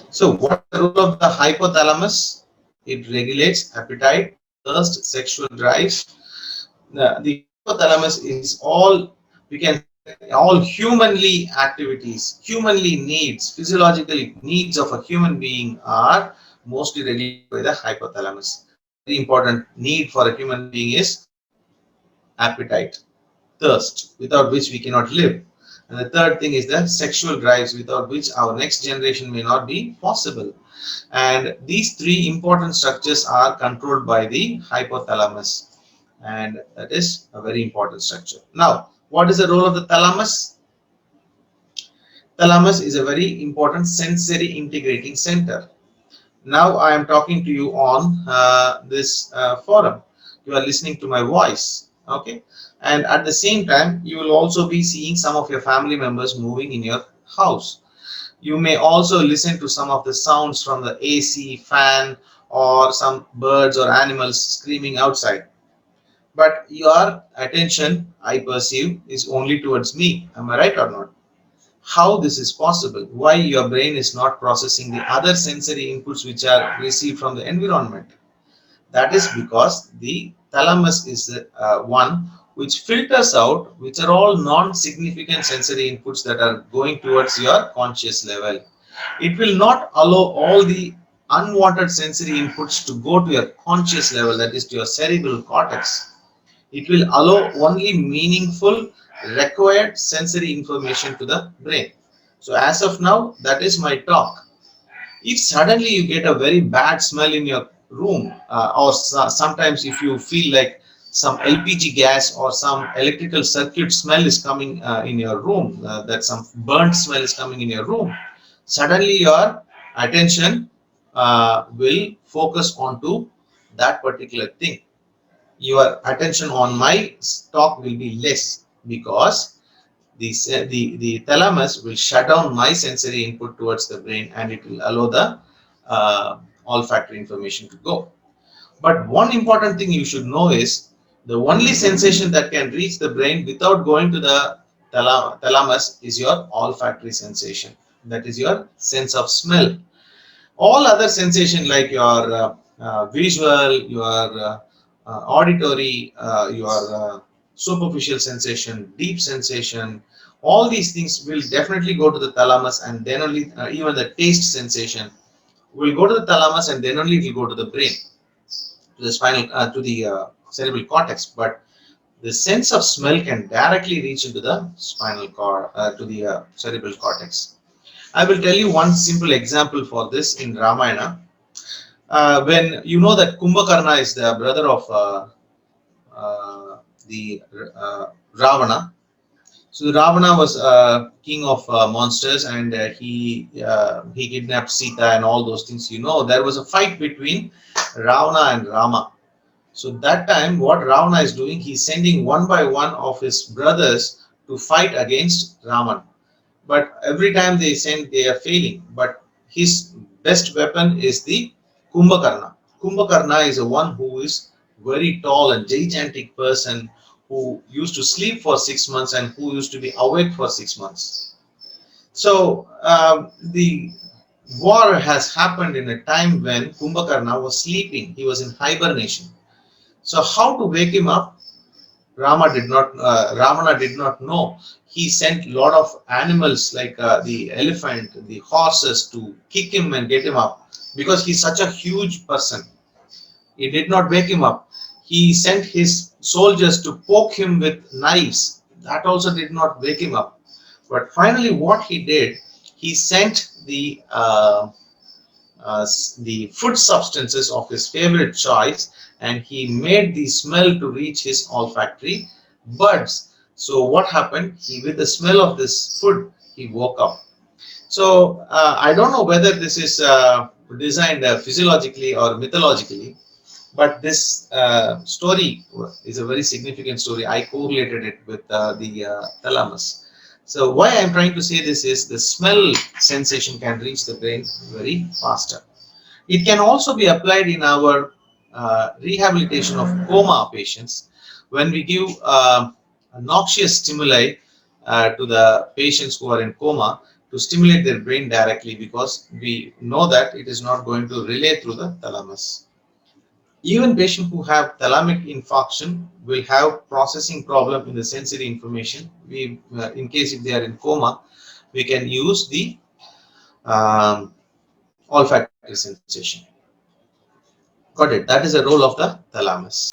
So what is the role of the hypothalamus? It regulates appetite, thirst, sexual drives. The hypothalamus is all, we can say that all humanly activities, humanly needs, physiological needs of a human being are mostly regulated by the hypothalamus. A very important need for a human being is appetite, thirst, without which we cannot live. And the third thing is the sexual drives, without which our next generation may not be possible. And these three important structures are controlled by the hypothalamus, and that is a very important structure. Now, what is the role of the thalamus? Thalamus is a very important sensory integrating center. Now I am talking to you on this forum. You are listening to my voice, okay? And at the same time, you will also be seeing some of your family members moving in your house. You may also listen to some of the sounds from the AC, fan, or some birds or animals screaming outside. But your attention, I perceive, is only towards me. Am I right or not? How this is possible? Why your brain is not processing the other sensory inputs which are received from the environment? That is because the thalamus is the one which filters out, which are all non-significant sensory inputs that are going towards your conscious level. It will not allow all the unwanted sensory inputs to go to your conscious level, that is to your cerebral cortex. It will allow only meaningful, required sensory information to the brain. So as of now, that is my talk. If suddenly you get a very bad smell in your room, or sometimes if you feel like some LPG gas or some electrical circuit smell is coming in your room, that some burnt smell is coming in your room, suddenly your attention will focus onto that particular thing. Your attention on my talk will be less, because the thalamus will shut down my sensory input towards the brain, and it will allow the olfactory information to go. But one important thing you should know is the only sensation that can reach the brain without going to the thalamus is your olfactory sensation. That is your sense of smell. All other sensation like your visual, your auditory, your superficial sensation, deep sensation, all these things will definitely go to the thalamus, and then only even the taste sensation will go to the thalamus, and then only it will go to the brain, to the spinal, to the cerebral cortex. But the sense of smell can directly reach into the spinal cord, to the cerebral cortex. I will tell you one simple example for this in Ramayana. When you know that Kumbhakarna is the brother of the Ravana. So Ravana was king of monsters, and he kidnapped Sita and all those things. You know, there was a fight between Ravana and Rama. So that time, what Ravana is doing, he's sending one by one of his brothers to fight against Raman. But every time they send, they are failing. But his best weapon is the Kumbhakarna. Kumbhakarna is a one who is very tall and gigantic person, who used to sleep for 6 months and who used to be awake for 6 months. So the war has happened in a time when Kumbhakarna was sleeping. He was in hibernation. So how to wake him up? Ravana did not know. He sent a lot of animals like the elephant, the horses to kick him and get him up, because he's such a huge person. He did not wake him up. He sent his soldiers to poke him with knives. That also did not wake him up. But finally, what he did, he sent the food substances of his favorite choice, and he made the smell to reach his olfactory buds. So what happened? He, with the smell of this food, he woke up. So I don't know whether this is designed physiologically or mythologically, but this story is a very significant story. I correlated it with the thalamus. So why I'm trying to say this is the smell sensation can reach the brain very faster. It can also be applied in our rehabilitation of coma patients. When we give noxious stimuli to the patients who are in coma, to stimulate their brain directly, because we know that it is not going to relay through the thalamus. Even patients who have thalamic infarction will have processing problem in the sensory information. In case if they are in coma, we can use the um, olfactory sensation. Got it? That is the role of the thalamus.